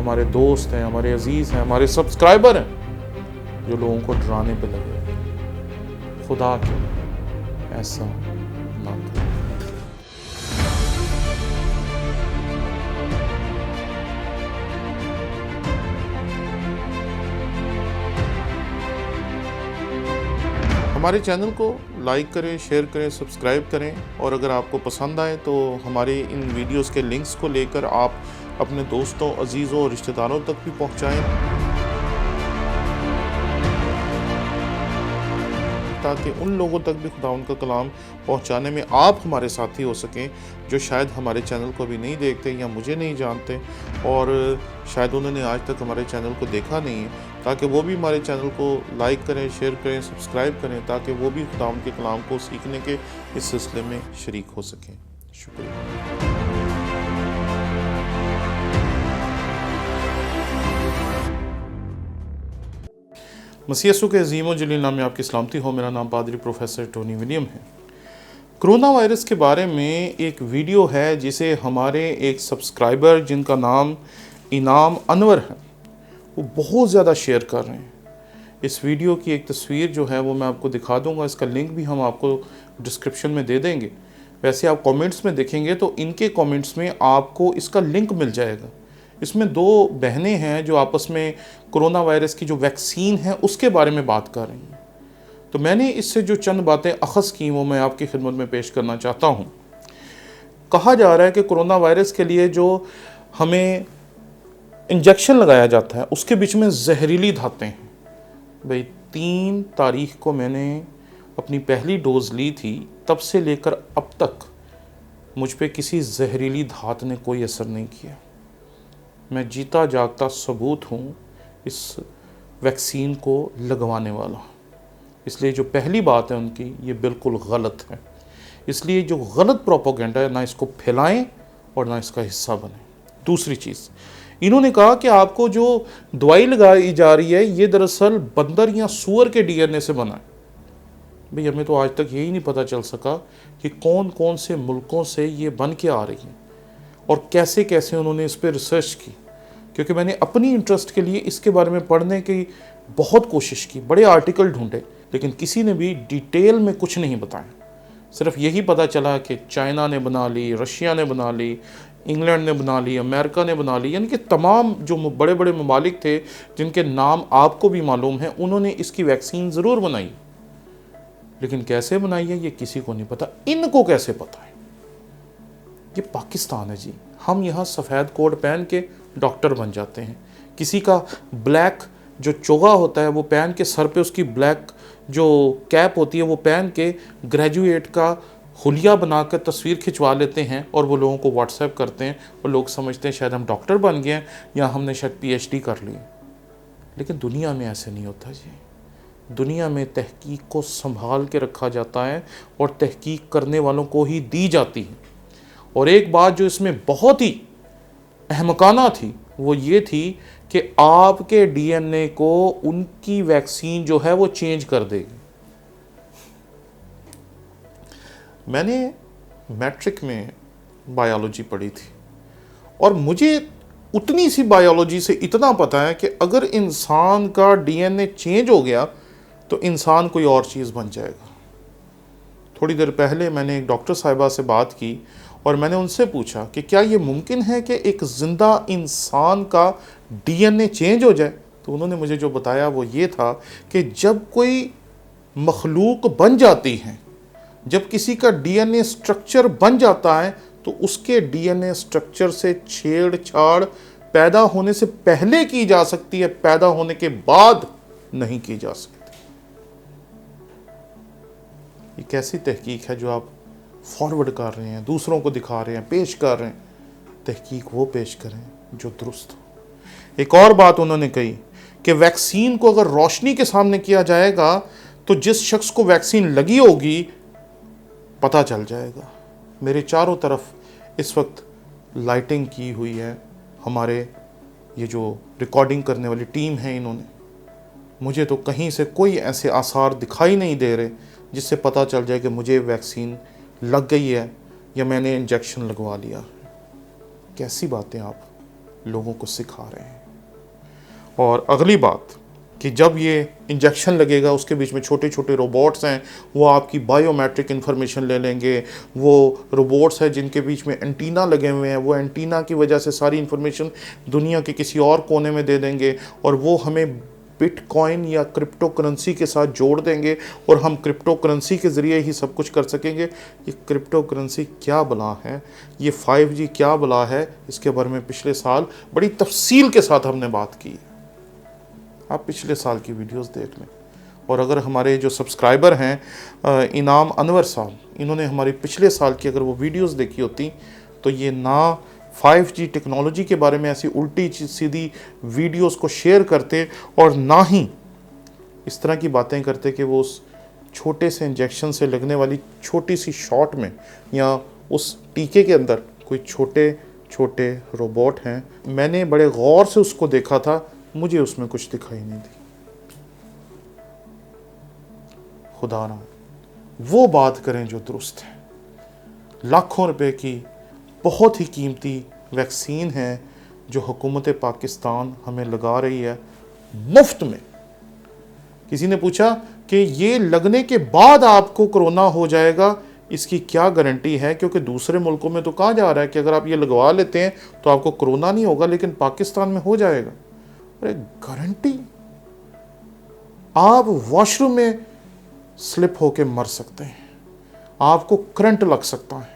हमारे दोस्त हैं, हमारे अजीज़ हैं, हमारे सब्सक्राइबर हैं जो लोगों को डराने पे लगे। खुदा के ऐसा ना करें। हमारे चैनल को लाइक करें, शेयर करें, सब्सक्राइब करें और अगर आपको पसंद आए तो हमारे इन वीडियोस के लिंक्स को लेकर आप अपने दोस्तों, अजीज़ों और रिश्तेदारों तक भी पहुंचाएं, ताकि उन लोगों तक भी खुदावंद का कलाम पहुंचाने में आप हमारे साथी हो सकें जो शायद हमारे चैनल को भी नहीं देखते या मुझे नहीं जानते और शायद उन्होंने आज तक हमारे चैनल को देखा नहीं है, ताकि वो भी हमारे चैनल को लाइक करें, शेयर करें, सब्सक्राइब करें, ताकि वो भी खुदावंद के कलाम को सीखने के इस सिलसिले में शरीक हो सकें। शुक्रिया। मसीह यीशु के अज़ीम व जलील नाम में आपकी सलामती हो। मेरा नाम पादरी प्रोफेसर टोनी विलियम है। कोरोना वायरस के बारे में एक वीडियो है जिसे हमारे एक सब्सक्राइबर जिनका नाम इनाम अनवर है वो बहुत ज़्यादा शेयर कर रहे हैं। इस वीडियो की एक तस्वीर जो है वो मैं आपको दिखा दूंगा, इसका लिंक भी हम आपको डिस्क्रिप्शन में दे देंगे। वैसे आप कमेंट्स में देखेंगे तो इनके कमेंट्स में आपको इसका लिंक मिल जाएगा। इसमें दो बहनें हैं जो आपस में कोरोना वायरस की जो वैक्सीन है उसके बारे में बात कर रही हैं। तो मैंने इससे जो चंद बातें अखज़ की वो मैं आपकी खिदमत में पेश करना चाहता हूँ। कहा जा रहा है कि कोरोना वायरस के लिए जो हमें इंजेक्शन लगाया जाता है उसके बीच में जहरीली धातें हैं। भाई 3 तारीख को मैंने अपनी पहली डोज़ ली थी, तब से लेकर अब तक मुझ पे किसी जहरीली धात ने कोई असर नहीं किया। मैं जीता जागता सबूत हूँ इस वैक्सीन को लगवाने वाला। इसलिए जो पहली बात है उनकी ये बिल्कुल गलत है। इसलिए जो गलत प्रोपेगेंडा है ना इसको फैलाएं और ना इसका हिस्सा बने। दूसरी चीज़, इन्होंने कहा कि आपको जो दवाई लगाई जा रही है ये दरअसल बंदर या सूअर के डीएनए से बना है। भाई हमें तो आज तक यही नहीं पता चल सका कि कौन कौन से मुल्कों से ये बन के आ रही है और कैसे कैसे उन्होंने इस पर रिसर्च की, क्योंकि मैंने अपनी इंटरेस्ट के लिए इसके बारे में पढ़ने की बहुत कोशिश की, बड़े आर्टिकल ढूंढे, लेकिन किसी ने भी डिटेल में कुछ नहीं बताया। सिर्फ यही पता चला कि चाइना ने बना ली, रशिया ने बना ली, इंग्लैंड ने बना ली, अमेरिका ने बना ली, यानी कि तमाम जो बड़े बड़े ममालिक थे जिनके नाम आपको भी मालूम है उन्होंने इसकी वैक्सीन ज़रूर बनाई, लेकिन कैसे बनाई है ये किसी को नहीं पता। इनको कैसे पता है? ये पाकिस्तान है जी। हम यहाँ सफ़ेद कोट पहन के डॉक्टर बन जाते हैं। किसी का ब्लैक जो चोगा होता है वो पहन के, सर पे उसकी ब्लैक जो कैप होती है वो पहन के ग्रेजुएट का हुलिया बनाकर तस्वीर खिंचवा लेते हैं और वो लोगों को व्हाट्सएप करते हैं और लोग समझते हैं शायद हम डॉक्टर बन गए हैं या हमने शायद पीएचडी कर ली। लेकिन दुनिया में ऐसे नहीं होता जी। दुनिया में तहकीक को संभाल के रखा जाता है और तहकीक करने वालों को ही दी जाती है। और एक बात जो इसमें बहुत ही अहमकाना थी वो ये थी कि आपके डीएनए को उनकी वैक्सीन जो है वो चेंज कर देगी। मैंने मैट्रिक में बायोलॉजी पढ़ी थी और मुझे उतनी सी बायोलॉजी से इतना पता है कि अगर इंसान का डीएनए चेंज हो गया तो इंसान कोई और चीज़ बन जाएगा। थोड़ी देर पहले मैंने एक डॉक्टर साहिबा से बात की और मैंने उनसे पूछा कि क्या ये मुमकिन है कि एक ज़िंदा इंसान का डीएनए चेंज हो जाए? तो उन्होंने मुझे जो बताया वो ये था कि जब कोई मखलूक बन जाती है, जब किसी का डीएनए स्ट्रक्चर बन जाता है तो उसके डीएनए स्ट्रक्चर से छेड़छाड़ पैदा होने से पहले की जा सकती है, पैदा होने के बाद नहीं की जा सकती। ये कैसी तहकीक है जो आप फॉरवर्ड कर रहे हैं, दूसरों को दिखा रहे हैं, पेश कर रहे हैं? तहकीक वो पेश करें जो दुरुस्त हो। एक और बात उन्होंने कही कि वैक्सीन को अगर रोशनी के सामने किया जाएगा तो जिस शख्स को वैक्सीन लगी होगी पता चल जाएगा। मेरे चारों तरफ इस वक्त लाइटिंग की हुई है, हमारे ये जो रिकॉर्डिंग करने वाली टीम है इन्होंने, मुझे तो कहीं से कोई ऐसे आसार दिखाई नहीं दे रहे जिससे पता चल जाए कि मुझे वैक्सीन लग गई है या मैंने इंजेक्शन लगवा लिया। कैसी बातें आप लोगों को सिखा रहे हैं। और अगली बात कि जब ये इंजेक्शन लगेगा उसके बीच में छोटे छोटे रोबोट्स हैं, वो आपकी बायोमेट्रिक इन्फॉर्मेशन ले लेंगे। वो रोबोट्स हैं जिनके बीच में एंटीना लगे हुए हैं, वो एंटीना की वजह से सारी इन्फॉर्मेशन दुनिया के किसी और कोने में दे देंगे और वो हमें बिटकॉइन या क्रिप्टो करेंसी के साथ जोड़ देंगे और हम क्रिप्टो करेंसी के ज़रिए ही सब कुछ कर सकेंगे। ये क्रिप्टो करेंसी क्या बला है, ये 5G क्या बला है, इसके बारे में पिछले साल बड़ी तफसील के साथ हमने बात की है। आप पिछले साल की वीडियोस देख लें। और अगर हमारे जो सब्सक्राइबर हैं इनाम अनवर साहब, इन्होंने हमारी पिछले साल की अगर वो वीडियोस देखी होती तो ये ना 5G टेक्नोलॉजी के बारे में ऐसी उल्टी सीधी वीडियोस को शेयर करते और ना ही इस तरह की बातें करते कि वो उस छोटे से इंजेक्शन से लगने वाली छोटी सी शॉट में या उस टीके के अंदर कोई छोटे छोटे रोबोट हैं। मैंने बड़े गौर से उसको देखा था, मुझे उसमें कुछ दिखाई नहीं दी। खुदा ना वो बात करें जो दुरुस्त है। लाखों रुपए की बहुत ही कीमती वैक्सीन है जो हुकूमत पाकिस्तान हमें लगा रही है मुफ्त में। किसी ने पूछा कि ये लगने के बाद आपको कोरोना हो जाएगा, इसकी क्या गारंटी है? क्योंकि दूसरे मुल्कों में तो कहा जा रहा है कि अगर आप ये लगवा लेते हैं तो आपको कोरोना नहीं होगा, लेकिन पाकिस्तान में हो जाएगा। अरे गारंटी? आप वॉशरूम में स्लिप होके मर सकते हैं, आपको करंट लग सकता है,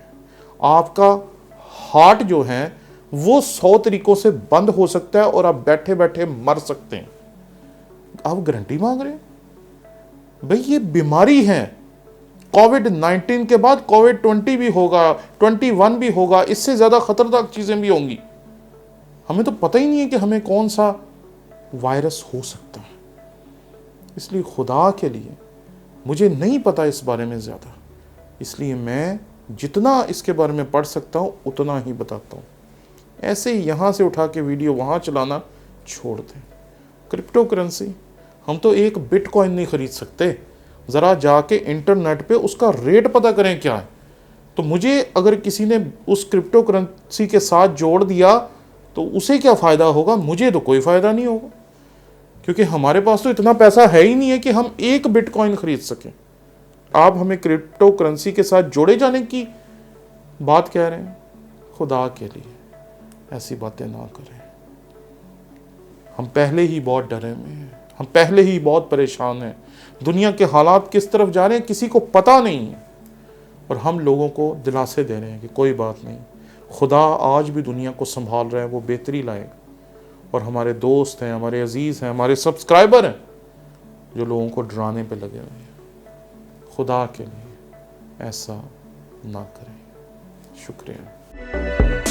आपका हार्ट जो है वो 100 तरीकों से बंद हो सकता है और आप बैठे बैठे मर सकते हैं। आप गारंटी मांग रहे हैं? भाई ये बीमारी है। कोविड-19 के बाद कोविड-20 भी होगा, 21 भी होगा, इससे ज़्यादा खतरनाक चीज़ें भी होंगी। हमें तो पता ही नहीं है कि हमें कौन सा वायरस हो सकता है। इसलिए खुदा के लिए मुझे नहीं पता इस बारे में ज़्यादा, इसलिए मैं जितना इसके बारे में पढ़ सकता हूँ उतना ही बताता हूँ। ऐसे ही यहाँ से उठा के वीडियो वहाँ चलाना छोड़ दें। क्रिप्टो करेंसी, हम तो एक बिटकॉइन नहीं ख़रीद सकते। ज़रा जाके इंटरनेट पे उसका रेट पता करें क्या है। तो मुझे अगर किसी ने उस क्रिप्टो करेंसी के साथ जोड़ दिया तो उसे क्या फ़ायदा होगा? मुझे तो कोई फ़ायदा नहीं होगा, क्योंकि हमारे पास तो इतना पैसा है ही नहीं है कि हम एक बिटकॉइन खरीद सकें। आप हमें क्रिप्टो करेंसी के साथ जोड़े जाने की बात कह रहे हैं। खुदा के लिए ऐसी बातें ना करें। हम पहले ही बहुत डरे हुए हैं, हम पहले ही बहुत परेशान हैं। दुनिया के हालात किस तरफ जा रहे हैं किसी को पता नहीं है, और हम लोगों को दिलासे दे रहे हैं कि कोई बात नहीं, खुदा आज भी दुनिया को संभाल रहा है, वो बेहतरी लाएगा। और हमारे दोस्त हैं, हमारे अजीज़ हैं, हमारे सब्सक्राइबर हैं जो लोगों को डराने पे लगे हुए हैं। खुदा के लिए ऐसा ना करें। शुक्रिया।